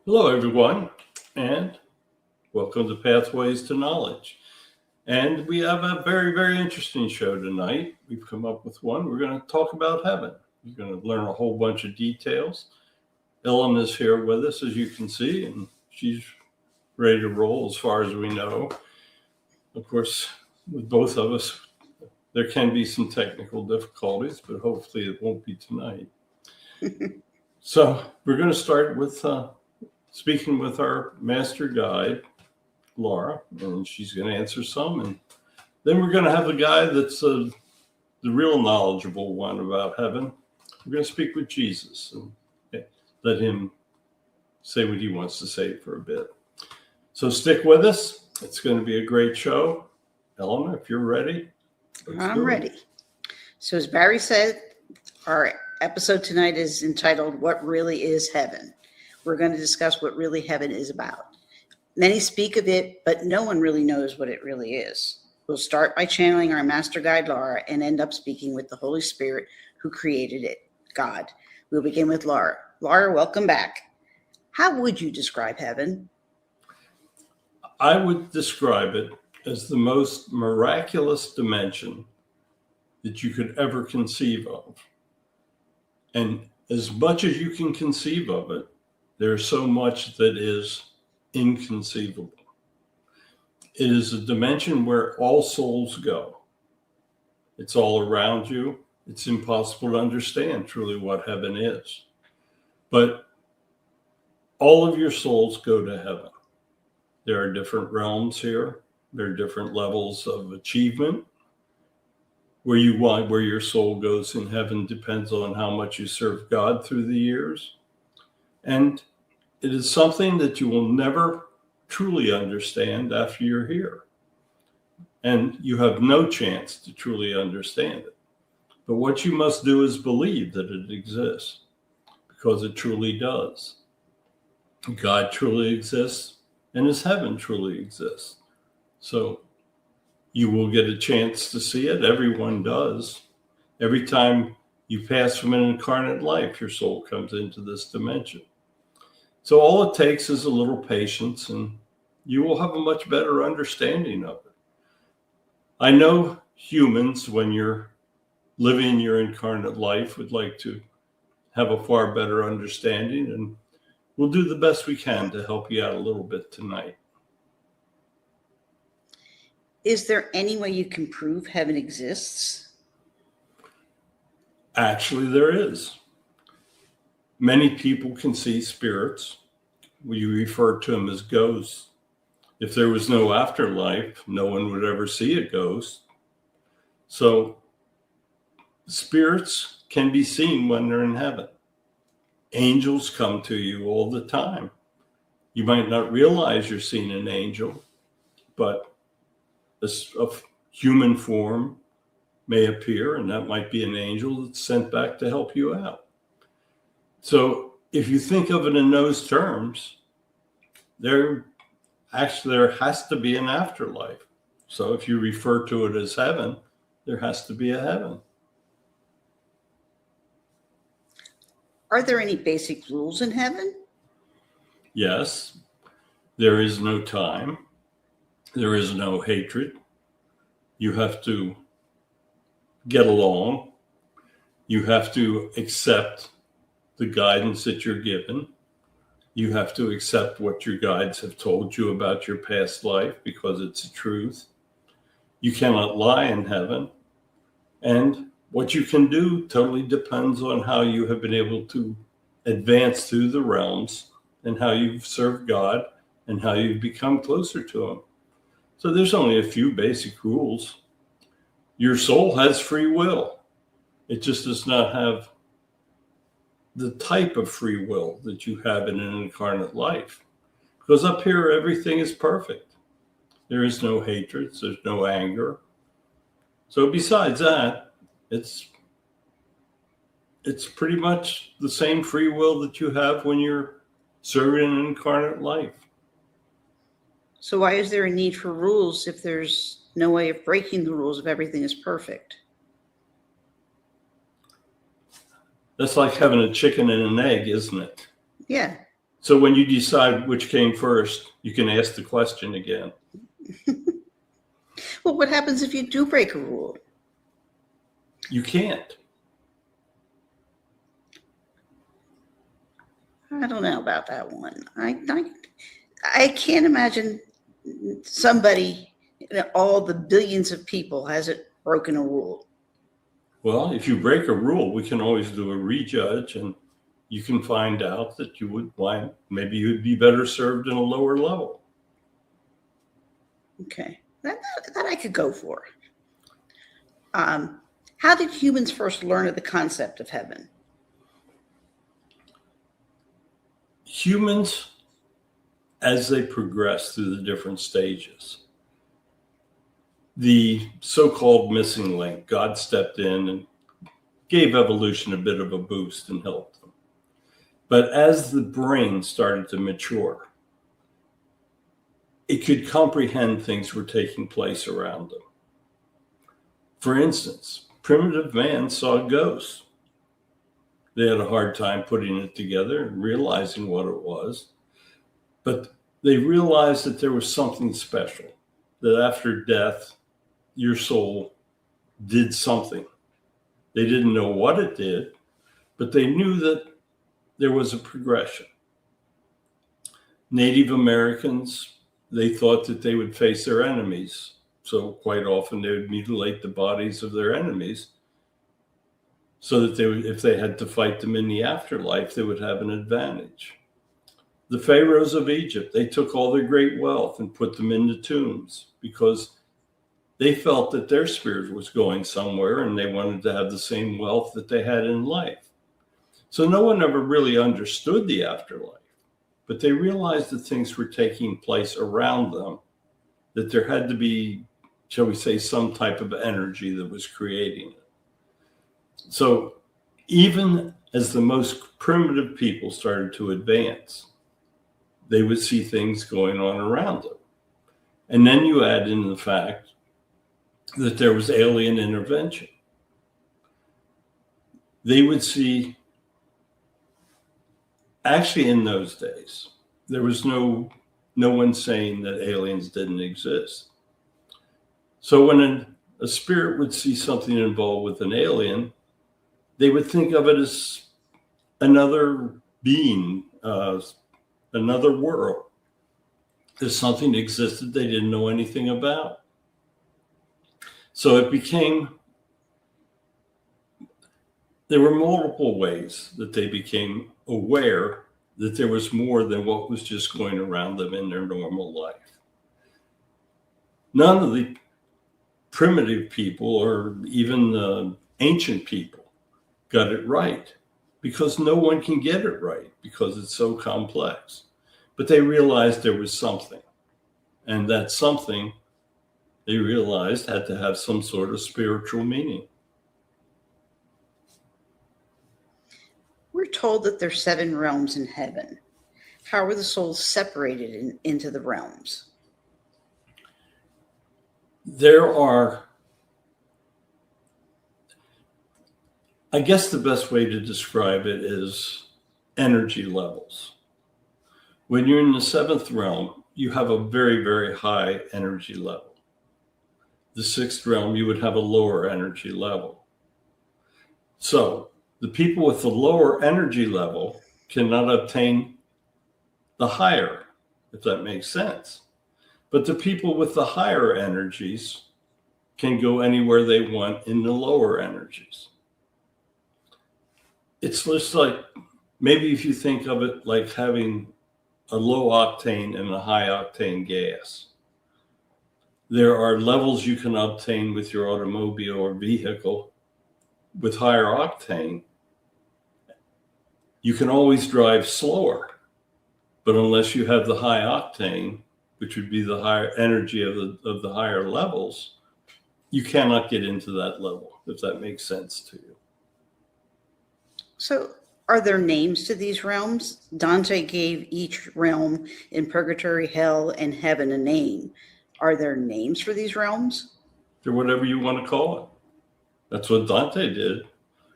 Hello, everyone, and welcome to Pathways to Knowledge. And we have a very, very interesting show tonight. We've come up with one. We're going to talk about heaven. You're going to learn a whole bunch of details. Ellen is here with us, as you can see, and she's ready to roll as far as we know. Of course, with both of us, there can be some technical difficulties, but hopefully it won't be tonight. So we're going to start with speaking with our master guide, Laura, and she's going to answer some. And then we're going to have the guy that's the real knowledgeable one about heaven. We're going to speak with Jesus and let him say what he wants to say for a bit. So stick with us. It's going to be a great show. Eleanor, if you're ready. I'm ready. So as Barry said, our episode tonight is entitled, What Really is Heaven? We're going to discuss what really heaven is about. Many speak of it, but no one really knows what it really is. We'll start by channeling our master guide, Laura, and end up speaking with the Holy Spirit who created it, God. We'll begin with Laura. Laura, welcome back. How would you describe heaven? I would describe it as the most miraculous dimension that you could ever conceive of. And as much as you can conceive of it, there's so much that is inconceivable. It is a dimension where all souls go. It's all around you. It's impossible to understand truly what heaven is. But all of your souls go to heaven. There are different realms here. There are different levels of achievement. Where your soul goes in heaven depends on how much you serve God through the years. And it is something that you will never truly understand after you're here. And you have no chance to truly understand it. But what you must do is believe that it exists, because it truly does. God truly exists, and his heaven truly exists. So you will get a chance to see it. Everyone does. Every time you pass from an incarnate life, your soul comes into this dimension. So all it takes is a little patience, and you will have a much better understanding of it. I know humans, when you're living your incarnate life, would like to have a far better understanding, and we'll do the best we can to help you out a little bit tonight. Is there any way you can prove heaven exists? Actually, there is. Many people can see spirits. We refer to them as ghosts. If there was no afterlife, no one would ever see a ghost. So spirits can be seen when they're in heaven. Angels come to you all the time. You might not realize you're seeing an angel, but a human form may appear, and that might be an angel that's sent back to help you out. So if you think of it in those terms, there has to be an afterlife. So if you refer to it as heaven, there has to be a heaven. Are there any basic rules in heaven? Yes, there is no time. There is no hatred. You have to get along. You have to accept the guidance that you're given. You have to accept what your guides have told you about your past life, because it's the truth. You cannot lie in heaven. And what you can do totally depends on how you have been able to advance through the realms, and how you've served God, and how you've become closer to him. So there's only a few basic rules. Your soul has free will. It just does not have the type of free will that you have in an incarnate life. Because up here, everything is perfect. There is no hatred. There's no anger. So besides that, it's pretty much the same free will that you have when you're serving an incarnate life. So why is there a need for rules if there's no way of breaking the rules if everything is perfect? That's like having a chicken and an egg, isn't it? Yeah. So when you decide which came first, you can ask the question again. Well, what happens if you do break a rule? You can't. I don't know about that one. I can't imagine somebody, all the billions of people, hasn't broken a rule. Well, if you break a rule, we can always do a rejudge, and you can find out that maybe you'd be better served in a lower level. Okay, that I could go for. How did humans first learn of the concept of heaven? Humans, as they progress through the different stages, the so-called missing link, God stepped in and gave evolution a bit of a boost and helped them. But as the brain started to mature, it could comprehend things were taking place around them. For instance, primitive man saw ghosts. They had a hard time putting it together and realizing what it was. But they realized that there was something special, that after death, your soul did something. They didn't know what it did, but they knew that there was a progression. Native Americans, they thought that they would face their enemies. So quite often they would mutilate the bodies of their enemies so that if they had to fight them in the afterlife, they would have an advantage. The pharaohs of Egypt, they took all their great wealth and put them into tombs because they felt that their spirit was going somewhere and they wanted to have the same wealth that they had in life. So no one ever really understood the afterlife, but they realized that things were taking place around them, that there had to be, shall we say, some type of energy that was creating it. So even as the most primitive people started to advance, they would see things going on around them. And then you add in the fact that there was alien intervention. They would see, actually in those days, there was no one saying that aliens didn't exist. So when a spirit would see something involved with an alien, they would think of it as another being, another world. There's something that existed they didn't know anything about. So it became, there were multiple ways that they became aware that there was more than what was just going around them in their normal life. None of the primitive people or even the ancient people got it right because no one can get it right because it's so complex. But they realized there was something, and that something they realized had to have some sort of spiritual meaning. We're told that there's 7 realms in heaven. How are the souls separated into the realms? There are, I guess the best way to describe it is energy levels. When you're in the 7th realm, you have a very, very high energy level. The 6th realm, you would have a lower energy level. So the people with the lower energy level cannot obtain the higher, if that makes sense. But the people with the higher energies can go anywhere they want in the lower energies. It's just like, maybe if you think of it like having a low octane and a high octane gas. There are levels you can obtain with your automobile or vehicle with higher octane. You can always drive slower, but unless you have the high octane, which would be the higher energy of the higher levels, you cannot get into that level, if that makes sense to you. So are there names to these realms? Dante gave each realm in purgatory, hell, and heaven a name. Are there names for these realms? Or whatever you want to call it. That's what Dante did.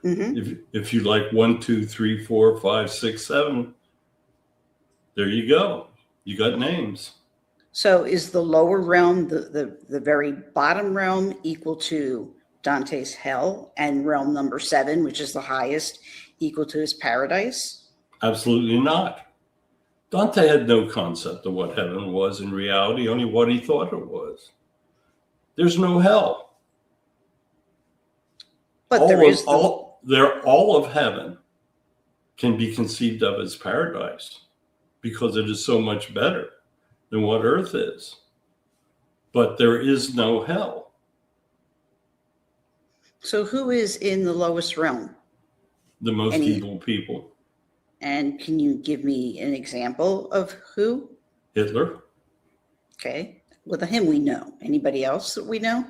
Mm-hmm. If you like 1, 2, 3, 4, 5, 6, 7, There you go. You got names. So is the lower realm, the very bottom realm, equal to Dante's hell, and realm number 7, which is the highest, equal to his paradise? Absolutely not. Dante had no concept of what heaven was in reality, only what he thought it was. There's no hell. But all of heaven can be conceived of as paradise because it is so much better than what earth is. But there is no hell. So who is in the lowest realm? The most evil people. And can you give me an example of who? Hitler. Okay. Well, him we know. Anybody else that we know?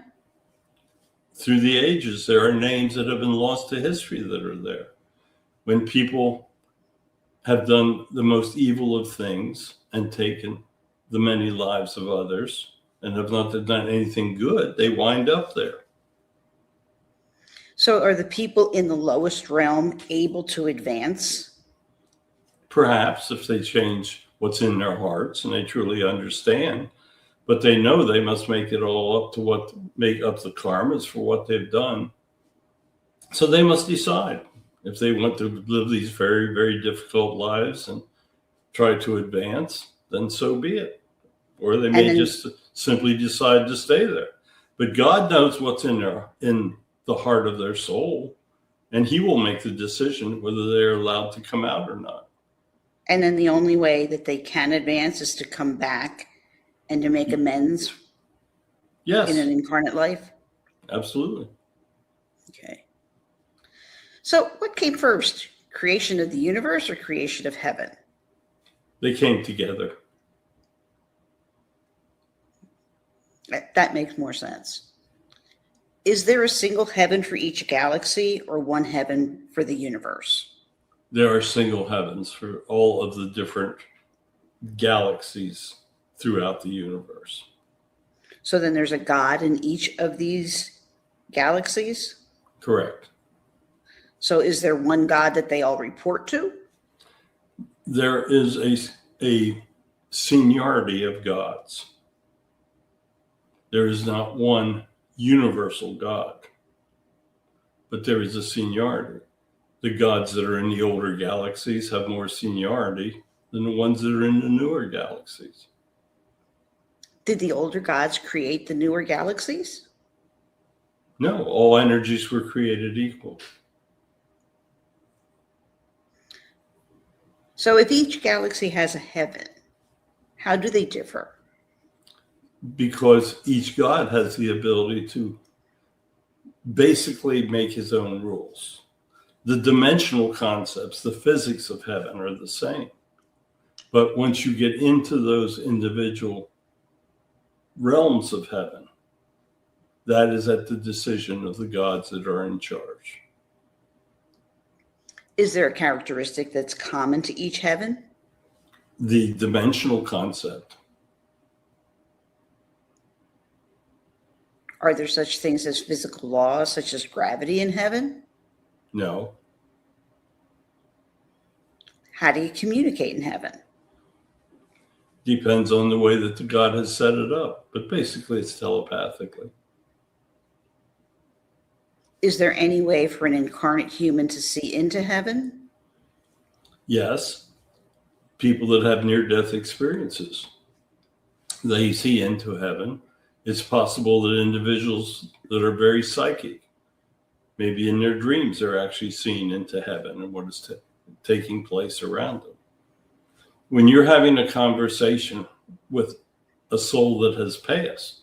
Through the ages, there are names that have been lost to history that are there. When people have done the most evil of things and taken the many lives of others and have not done anything good, they wind up there. So are the people in the lowest realm able to advance? Perhaps if they change what's in their hearts and they truly understand, but they know they must make it all up to make up the karmas for what they've done. So they must decide if they want to live these very, very difficult lives and try to advance, then so be it. Or they may just simply decide to stay there. But God knows what's in the heart of their soul, and he will make the decision whether they're allowed to come out or not. And then the only way that they can advance is to come back and to make amends. Yes. In an incarnate life? Absolutely. Okay. So what came first? Creation of the universe or creation of heaven? They came together. That makes more sense. Is there a single heaven for each galaxy or one heaven for the universe? There are single heavens for all of the different galaxies throughout the universe. So then there's a God in each of these galaxies? Correct. So is there one God that they all report to? There is a seniority of gods. There is not one universal God, but there is a seniority. The gods that are in the older galaxies have more seniority than the ones that are in the newer galaxies. Did the older gods create the newer galaxies? No, all energies were created equal. So if each galaxy has a heaven, how do they differ? Because each god has the ability to basically make his own rules. The dimensional concepts, the physics of heaven are the same. But once you get into those individual realms of heaven, that is at the decision of the gods that are in charge. Is there a characteristic that's common to each heaven? The dimensional concept. Are there such things as physical laws, such as gravity in heaven? No. How do you communicate in heaven? Depends on the way that the God has set it up, but basically it's telepathically. Is there any way for an incarnate human to see into heaven? Yes. People that have near-death experiences, they see into heaven. It's possible that individuals that are very psychic, maybe in their dreams, they're actually seeing into heaven and what is taking place around them. When you're having a conversation with a soul that has passed,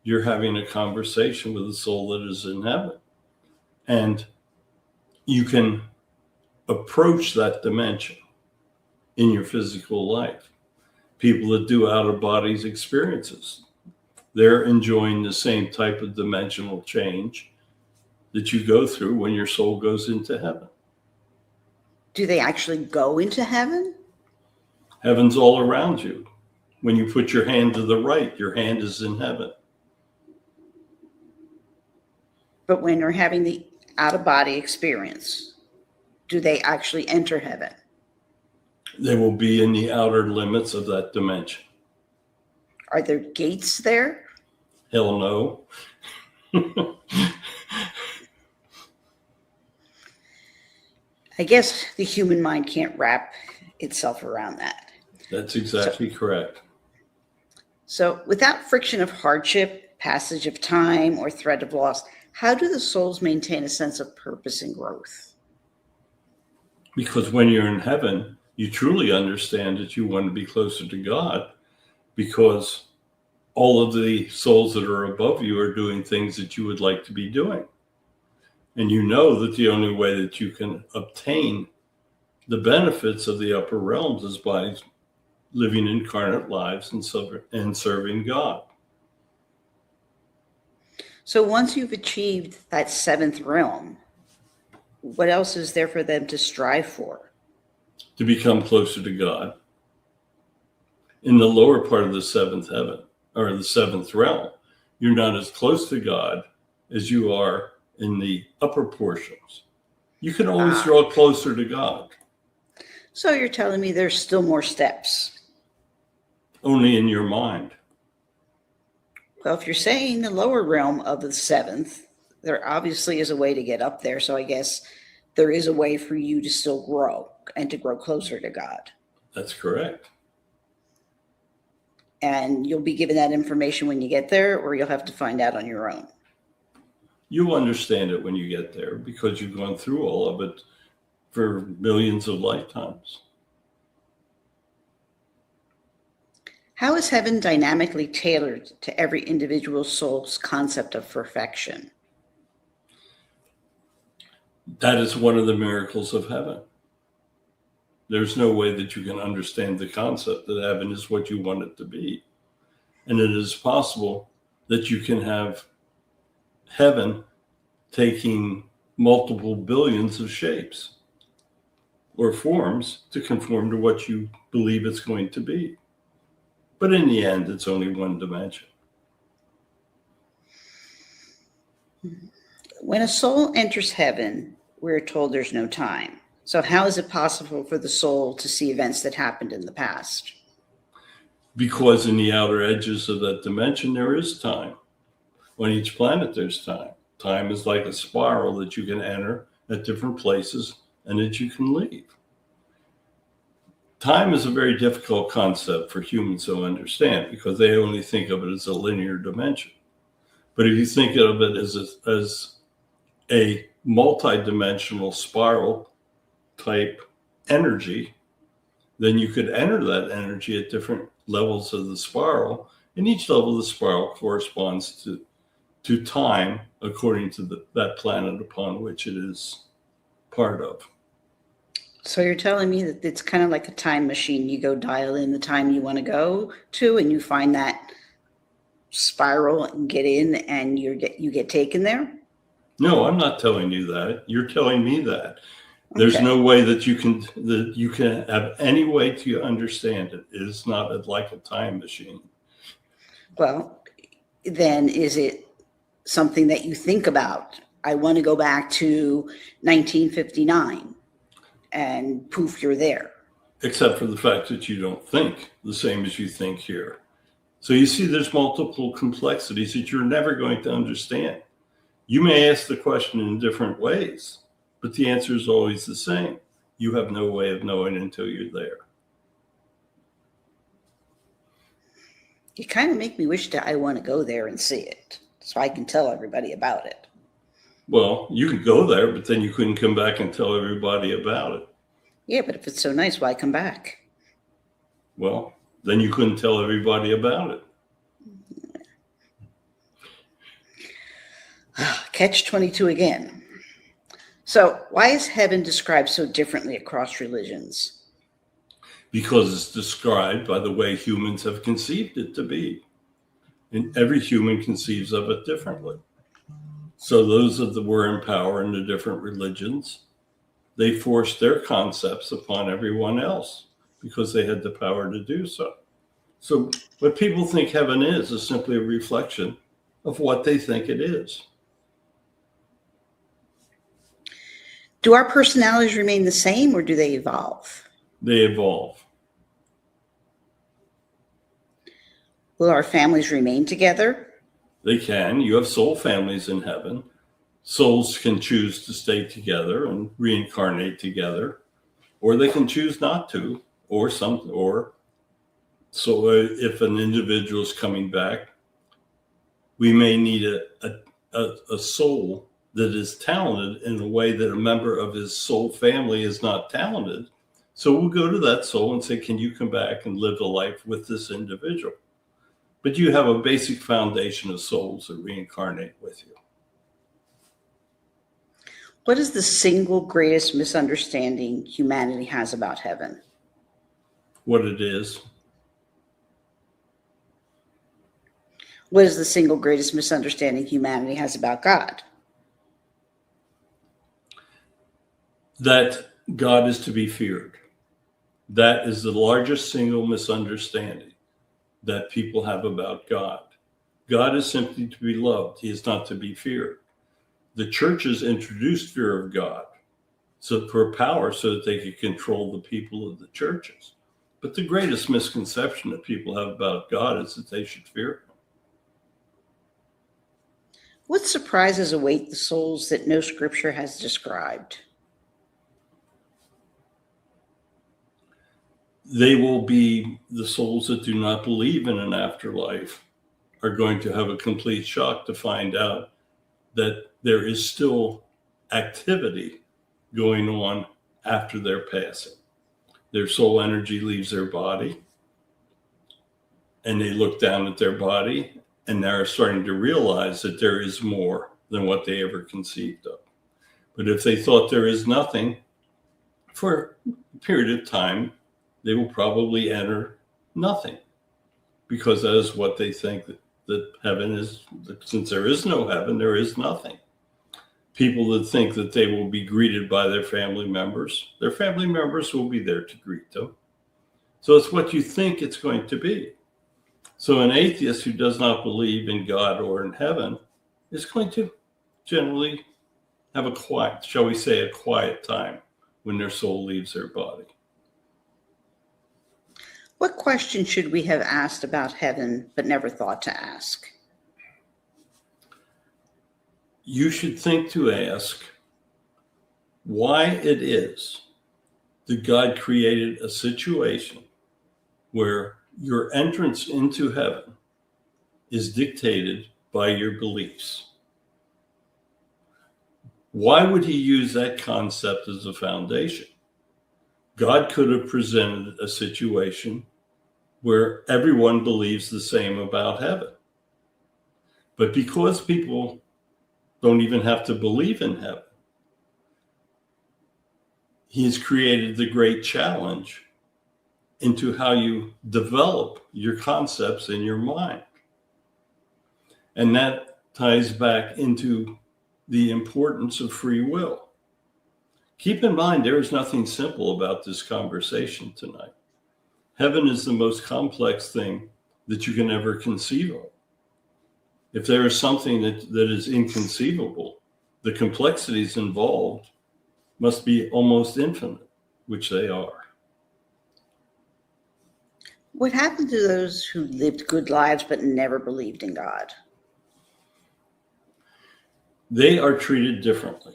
you're having a conversation with a soul that is in heaven. And you can approach that dimension in your physical life. People that do out-of-body experiences, they're enjoying the same type of dimensional change that you go through when your soul goes into heaven. Do they actually go into heaven? Heaven's all around you. When you put your hand to the right, your hand is in heaven. But when they're having the out-of-body experience, do they actually enter heaven? They will be in the outer limits of that dimension. Are there gates there? Hell no. I guess the human mind can't wrap itself around that. That's exactly correct. So without friction of hardship, passage of time, or threat of loss, how do the souls maintain a sense of purpose and growth? Because when you're in heaven, you truly understand that you want to be closer to God, because all of the souls that are above you are doing things that you would like to be doing. And you know that the only way that you can obtain the benefits of the upper realms is by living incarnate lives and serving God. So once you've achieved that seventh realm, what else is there for them to strive for? To become closer to God. In the lower part of the seventh heaven, or the seventh realm, you're not as close to God as you are in the upper portions. You can always draw closer to God. So you're telling me there's still more steps? Only in your mind. Well, if you're saying the lower realm of the seventh, there obviously is a way to get up there. So I guess there is a way for you to still grow and to grow closer to God. That's correct. And you'll be given that information when you get there, or you'll have to find out on your own. You understand it when you get there because you've gone through all of it for millions of lifetimes. How is heaven dynamically tailored to every individual soul's concept of perfection? That is one of the miracles of heaven. There's no way that you can understand the concept that heaven is what you want it to be. And it is possible that you can have heaven taking multiple billions of shapes or forms to conform to what you believe it's going to be. But in the end, it's only one dimension. When a soul enters heaven, we're told there's no time. So how is it possible for the soul to see events that happened in the past? Because in the outer edges of that dimension, there is time. On each planet, there's time. Time is like a spiral that you can enter at different places and that you can leave. Time is a very difficult concept for humans to understand because they only think of it as a linear dimension. But if you think of it as a multi-dimensional spiral type energy, then you could enter that energy at different levels of the spiral, and each level of the spiral corresponds to time according to that planet upon which it is part of. So you're telling me that it's kind of like a time machine. You go dial in the time you want to go to, and you find that spiral and get in, and you get taken there? No, I'm not telling you that. You're telling me that. There's no way that you can have any way to understand it. It is not like a time machine. Well, then is it something that you think about? I want to go back to 1959, and poof, you're there. Except for the fact that you don't think the same as you think here. So you see, there's multiple complexities that you're never going to understand. You may ask the question in different ways, but the answer is always the same. You have no way of knowing until you're there. You kind of make me wish that I want to go there and see it so I can tell everybody about it. Well, you could go there, but then you couldn't come back and tell everybody about it. Yeah, but if it's so nice, why come back? Well, then you couldn't tell everybody about it. Catch-22 again. So why is heaven described so differently across religions? Because it's described by the way humans have conceived it to be. And every human conceives of it differently. So those that were in power in the different religions, they forced their concepts upon everyone else because they had the power to do so. So what people think heaven is simply a reflection of what they think it is. Do our personalities remain the same, or do they evolve? They evolve. Will our families remain together? They can. You have soul families in heaven. Souls can choose to stay together and reincarnate together, or they can choose not to, so if an individual is coming back, we may need a soul that is talented in a way that a member of his soul family is not talented. So we'll go to that soul and say, can you come back and live a life with this individual? But you have a basic foundation of souls that reincarnate with you. What is the single greatest misunderstanding humanity has about heaven? What it is. What is the single greatest misunderstanding humanity has about God? That God is to be feared. That is the largest single misunderstanding that people have about God. God is simply to be loved. He is not to be feared. The churches introduced fear of God for power so that they could control the people of the churches. But the greatest misconception that people have about God is that they should fear him. What surprises await the souls that no scripture has described? They will be the souls that do not believe in an afterlife are going to have a complete shock to find out that there is still activity going on after their passing. Their soul energy leaves their body, and they look down at their body, and they're starting to realize that there is more than what they ever conceived of. But if they thought there is nothing, for a period of time, they will probably enter nothing, because that is what they think that heaven is. Since there is no heaven, there is nothing. People that think that they will be greeted by their family members will be there to greet them. So it's what you think it's going to be. So an atheist who does not believe in God or in heaven is going to generally have a quiet time when their soul leaves their body. What question should we have asked about heaven but never thought to ask? You should think to ask why it is that God created a situation where your entrance into heaven is dictated by your beliefs. Why would he use that concept as a foundation? God could have presented a situation where everyone believes the same about heaven. But because people don't even have to believe in heaven, he has created the great challenge into how you develop your concepts in your mind. And that ties back into the importance of free will. Keep in mind, there is nothing simple about this conversation tonight. Heaven is the most complex thing that you can ever conceive of. If there is something that is inconceivable, the complexities involved must be almost infinite, which they are. What happened to those who lived good lives but never believed in God? They are treated differently.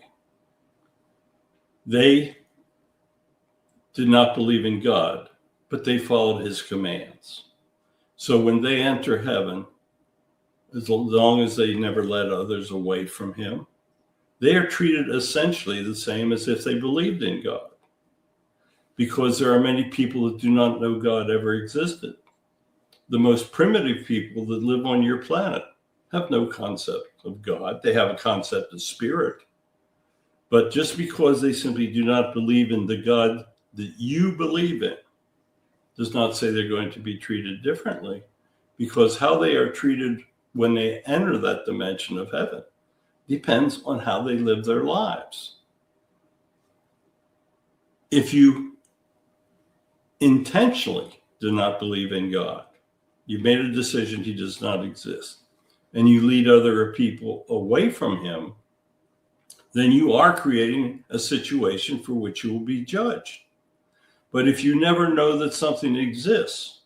They did not believe in God, but they followed his commands. So when they enter heaven, as long as they never led others away from him, they are treated essentially the same as if they believed in God. Because there are many people that do not know God ever existed. The most primitive people that live on your planet have no concept of God. They have a concept of spirit. But just because they simply do not believe in the God that you believe in does not say they're going to be treated differently, because how they are treated when they enter that dimension of heaven depends on how they live their lives. If you intentionally do not believe in God, you made a decision he does not exist, and you lead other people away from him, then you are creating a situation for which you will be judged. But if you never know that something exists,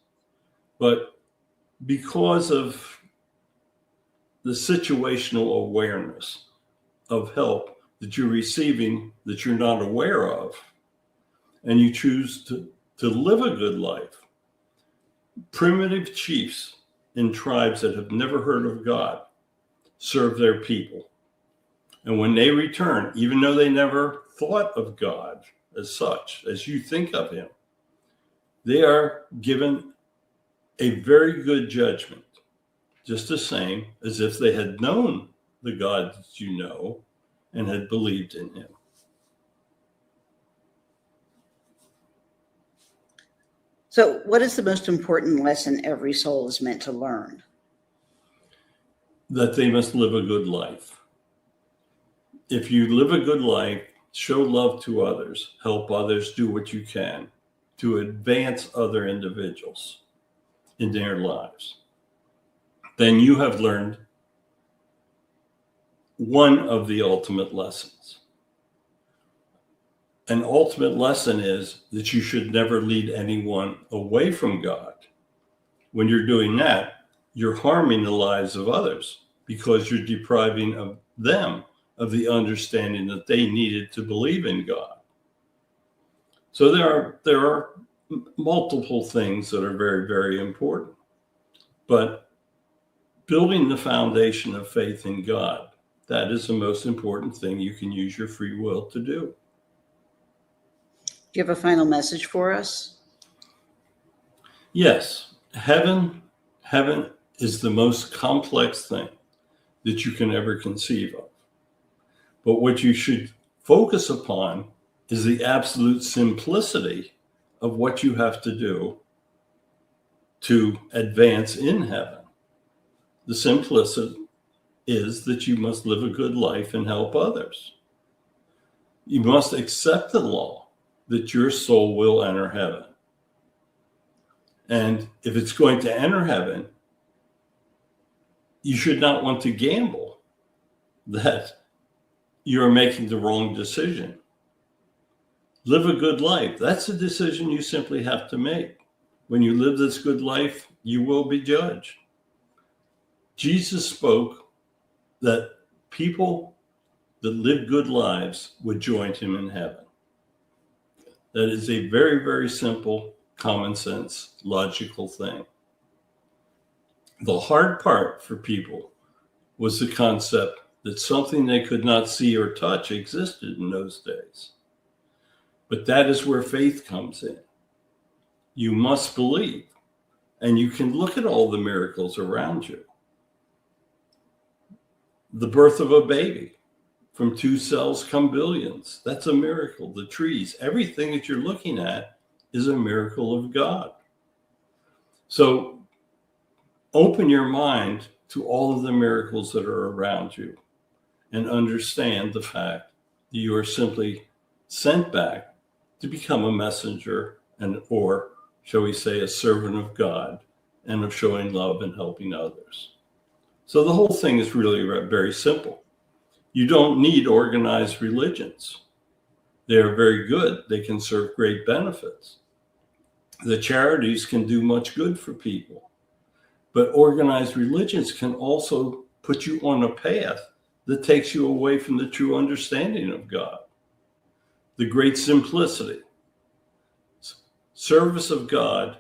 but because of the situational awareness of help that you're receiving that you're not aware of, and you choose to live a good life. Primitive chiefs in tribes that have never heard of God serve their people. And when they return, even though they never thought of God as such, as you think of him, they are given a very good judgment, just the same as if they had known the God that you know and had believed in him. So, what is the most important lesson every soul is meant to learn? That they must live a good life. If you live a good life, show love to others, help others, do what you can to advance other individuals in their lives, then you have learned one of the ultimate lessons. An ultimate lesson is that you should never lead anyone away from God. When you're doing that, you're harming the lives of others because you're depriving of them of the understanding that they needed to believe in God. So there are multiple things that are very, very important. But building the foundation of faith in God, that is the most important thing you can use your free will to do. Do you have a final message for us? Yes, heaven is the most complex thing that you can ever conceive of. But what you should focus upon is the absolute simplicity of what you have to do to advance in heaven. The simplicity is that you must live a good life and help others. You must accept the law that your soul will enter heaven. And if it's going to enter heaven, you should not want to gamble that you're making the wrong decision. Live a good life. That's a decision you simply have to make. When you live this good life, you will be judged. Jesus spoke that people that live good lives would join him in heaven. That is a very, very simple, common sense, logical thing. The hard part for people was the concept that something they could not see or touch existed in those days. But that is where faith comes in. You must believe, and you can look at all the miracles around you. The birth of a baby. From 2 cells come billions. That's a miracle. The trees, everything that you're looking at is a miracle of God. So open your mind to all of the miracles that are around you and understand the fact that you are simply sent back to become a messenger or, shall we say, a servant of God and of showing love and helping others. So the whole thing is really very simple. You don't need organized religions. They are very good. They can serve great benefits. The charities can do much good for people. But organized religions can also put you on a path that takes you away from the true understanding of God. The great simplicity. Service of God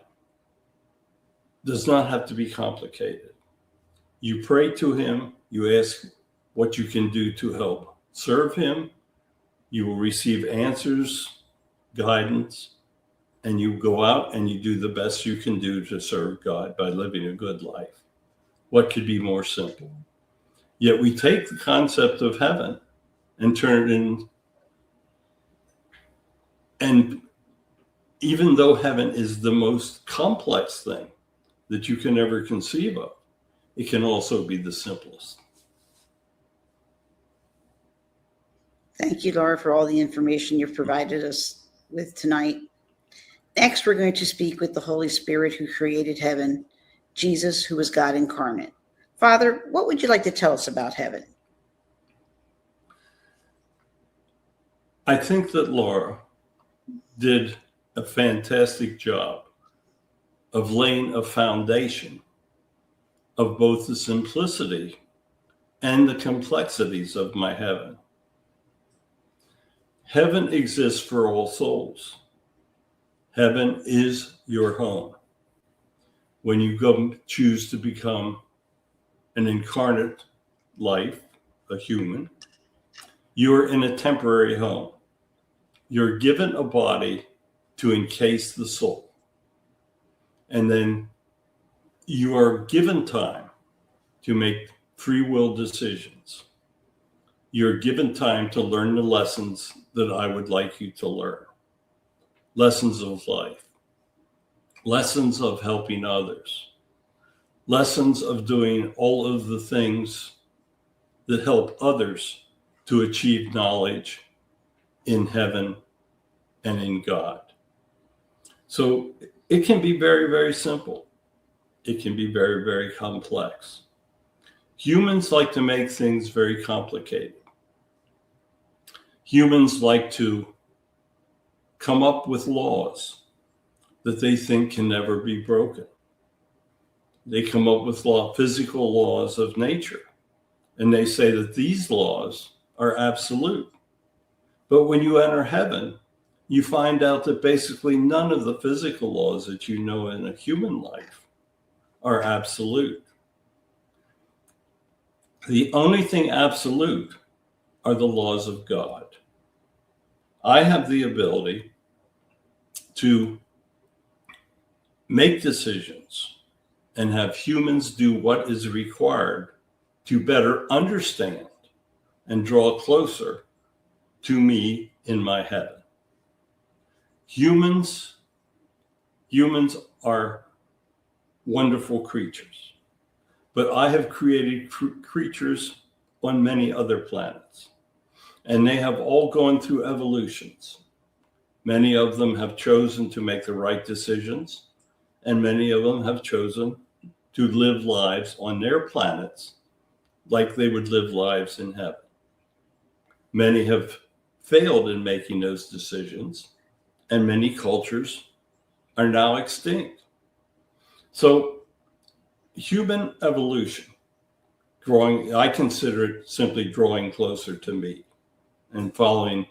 does not have to be complicated. You pray to him, you ask what you can do to help serve him, you will receive answers, guidance, and you go out and you do the best you can do to serve God by living a good life. What could be more simple? Yet we take the concept of heaven and turn it in, and even though heaven is the most complex thing that you can ever conceive of, it can also be the simplest. Thank you, Laura, for all the information you've provided us with tonight. Next, we're going to speak with the Holy Spirit who created heaven, Jesus, who is God incarnate. Father, what would you like to tell us about heaven? I think that Laura did a fantastic job of laying a foundation of both the simplicity and the complexities of my heaven. Heaven exists for all souls. Heaven is your home. When you choose to become an incarnate life, a human, you're in a temporary home. You're given a body to encase the soul. And then you are given time to make free will decisions. You're given time to learn the lessons that I would like you to learn. Lessons of life, lessons of helping others, lessons of doing all of the things that help others to achieve knowledge in heaven and in God. So it can be very, very simple. It can be very, very complex. Humans like to make things very complicated. Humans like to come up with laws that they think can never be broken. They come up with physical laws of nature, and they say that these laws are absolute. But when you enter heaven, you find out that basically none of the physical laws that you know in a human life are absolute. The only thing absolute are the laws of God. I have the ability to make decisions and have humans do what is required to better understand and draw closer to me in my heaven. Humans are wonderful creatures, but I have created creatures on many other planets, and they have all gone through evolutions. Many of them have chosen to make the right decisions, and many of them have chosen to live lives on their planets like they would live lives in heaven. Many have failed in making those decisions, and many cultures are now extinct. So human evolution, I consider it simply drawing closer to me and following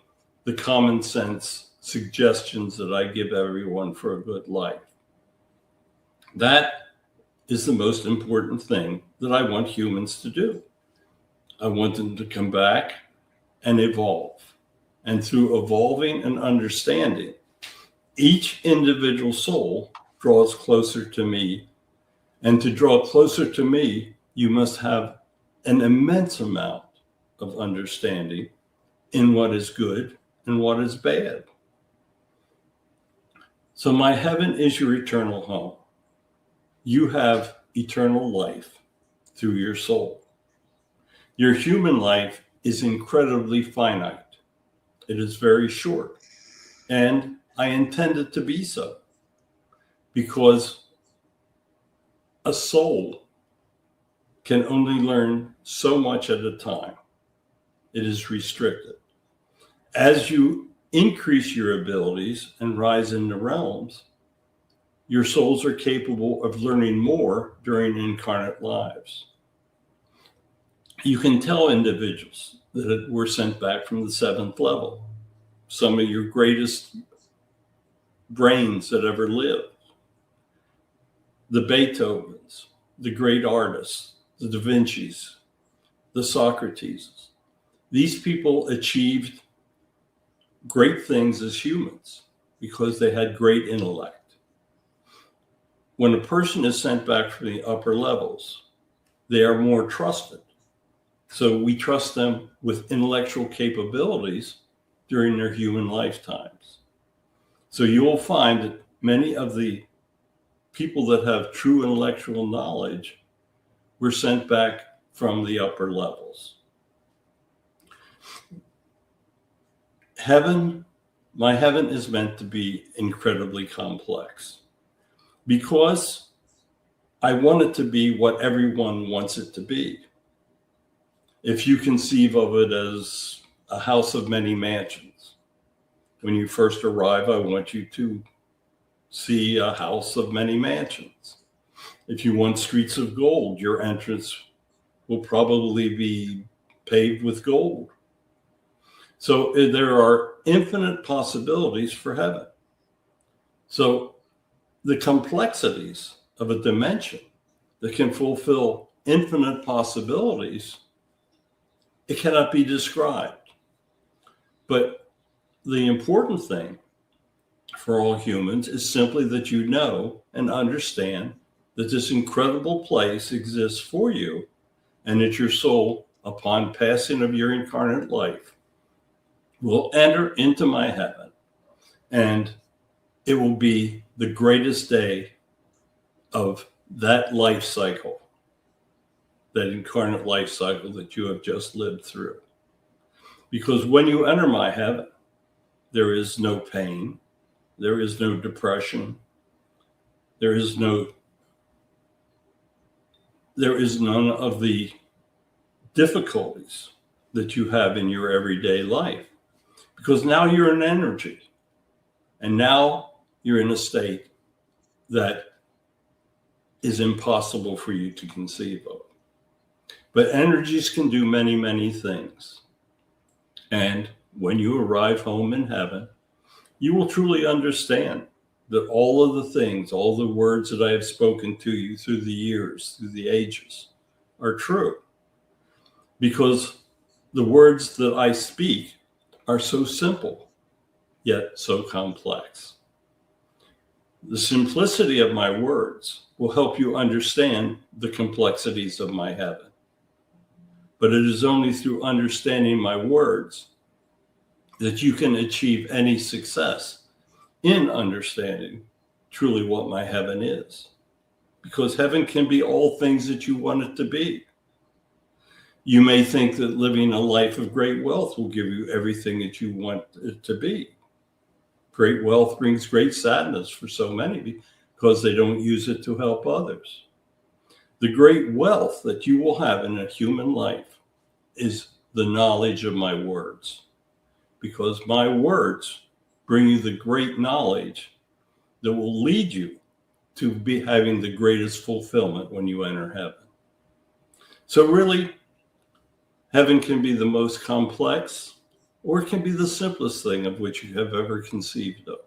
the common sense suggestions that I give everyone for a good life. That is the most important thing that I want humans to do. I want them to come back and evolve. And through evolving and understanding, each individual soul draws closer to me. And to draw closer to me, you must have an immense amount of understanding in what is good and what is bad. So my heaven is your eternal home. You have eternal life through your soul. Your human life is incredibly finite. It is very short. And I intend it to be so, because a soul can only learn so much at a time. It is restricted. As you increase your abilities and rise in the realms, your souls are capable of learning more during incarnate lives. You can tell individuals that were sent back from the 7th level, some of your greatest brains that ever lived, the Beethovens, the great artists, the Da Vinci's, the Socrates. These people achieved great things as humans because they had great intellect. When a person is sent back from the upper levels, they are more trusted. So we trust them with intellectual capabilities during their human lifetimes. So you will find that many of the people that have true intellectual knowledge were sent back from the upper levels. My heaven is meant to be incredibly complex because I want it to be what everyone wants it to be. If you conceive of it as a house of many mansions, when you first arrive, I want you to see a house of many mansions. If you want streets of gold, your entrance will probably be paved with gold. So there are infinite possibilities for heaven. So the complexities of a dimension that can fulfill infinite possibilities, it cannot be described. But the important thing for all humans is simply that you know and understand that this incredible place exists for you, and that your soul, upon passing of your incarnate life, will enter into my heaven, and it will be the greatest day of that life cycle, that incarnate life cycle that you have just lived through. Because when you enter my heaven, there is no pain, there is no depression, there is none of the difficulties that you have in your everyday life. Because now you're an energy, and now you're in a state that is impossible for you to conceive of. But energies can do many, many things. And when you arrive home in heaven, you will truly understand that all of the things, all the words that I have spoken to you through the years, through the ages, are true. Because the words that I speak are so simple, yet so complex. The simplicity of my words will help you understand the complexities of my heaven. But it is only through understanding my words that you can achieve any success in understanding truly what my heaven is. Because heaven can be all things that you want it to be. You may think that living a life of great wealth will give you everything that you want it to be. Great wealth brings great sadness for so many because they don't use it to help others. The great wealth that you will have in a human life is the knowledge of my words, because my words bring you the great knowledge that will lead you to be having the greatest fulfillment when you enter heaven. So really, heaven can be the most complex, or it can be the simplest thing of which you have ever conceived of.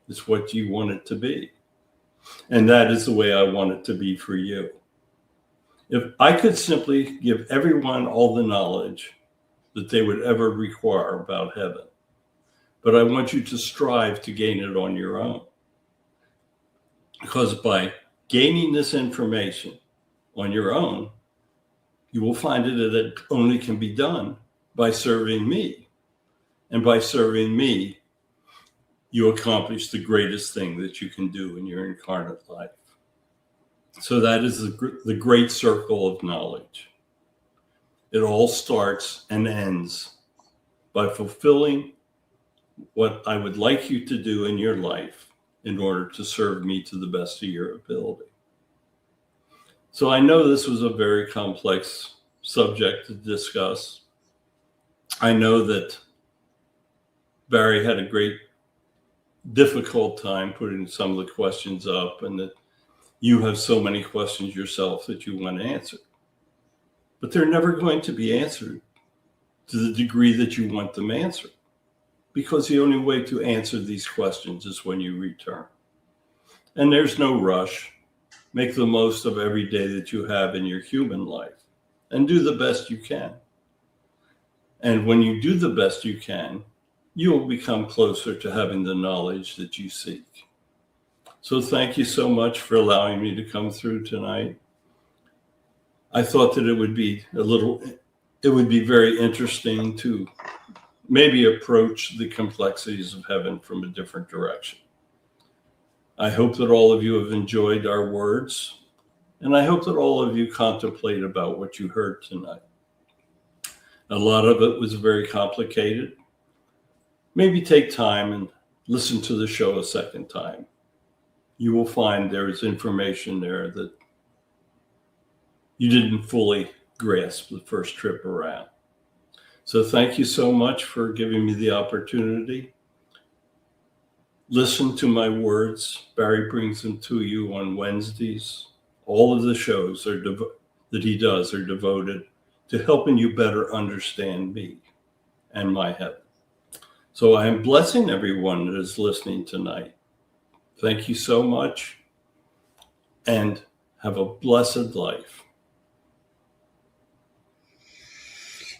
It's what you want it to be. And that is the way I want it to be for you. If I could simply give everyone all the knowledge that they would ever require about heaven, but I want you to strive to gain it on your own. Because by gaining this information on your own, you will find that it only can be done by serving me. And by serving me, you accomplish the greatest thing that you can do in your incarnate life. So that is the great circle of knowledge. It all starts and ends by fulfilling what I would like you to do in your life in order to serve me to the best of your ability. So I know this was a very complex subject to discuss. I know that Barry had a great difficult time putting some of the questions up, and that you have so many questions yourself that you want answered. But they're never going to be answered to the degree that you want them answered, because the only way to answer these questions is when you return. And there's no rush. Make the most of every day that you have in your human life and do the best you can. And when you do the best you can, you will become closer to having the knowledge that you seek. So thank you so much for allowing me to come through tonight. I thought that it would be very interesting to maybe approach the complexities of heaven from a different direction. I hope that all of you have enjoyed our words, and I hope that all of you contemplate about what you heard tonight. A lot of it was very complicated. Maybe take time and listen to the show a second time. You will find there is information there that you didn't fully grasp the first trip around. So thank you so much for giving me the opportunity. listen to my words. Barry brings them to you on Wednesdays. All of the shows that he does are devoted to helping you better understand me and my heaven. So I am blessing everyone that is listening tonight. Thank you so much, and have a blessed life.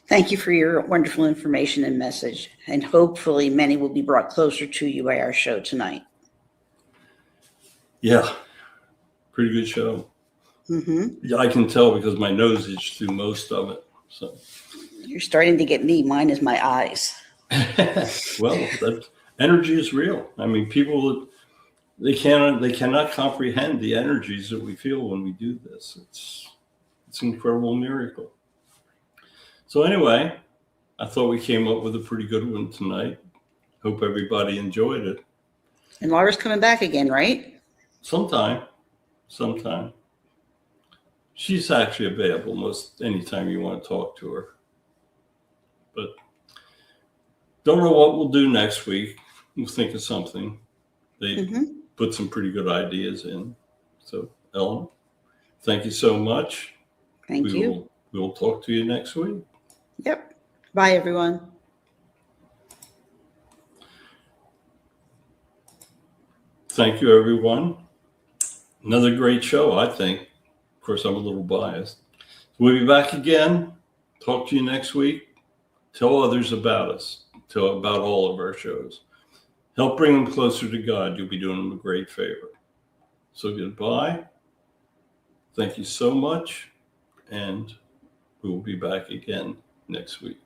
Thank you for your wonderful information and message. And hopefully many will be brought closer to you by our show tonight. Yeah, pretty good show. Yeah, I can tell because my nose itched through most of it. So You're starting to get me. Mine is my eyes. well, that energy is real. I mean, people, they cannot comprehend the energies that we feel when we do this. It's an incredible miracle. So anyway, I thought we came up with a pretty good one tonight. Hope everybody enjoyed it. And Laura's coming back again, right? Sometime. She's actually available most anytime you want to talk to her. But don't know what we'll do next week. We'll think of something. They put some pretty good ideas in. So, Ellen, thank you so much. Thank you. We'll talk to you next week. Yep. Bye, everyone. Thank you, everyone. Another great show, I think. Of course, I'm a little biased. We'll be back again. Talk to you next week. Tell others about us. Tell about all of our shows. Help bring them closer to God. You'll be doing them a great favor. So goodbye. Thank you so much. And we will be back again next week.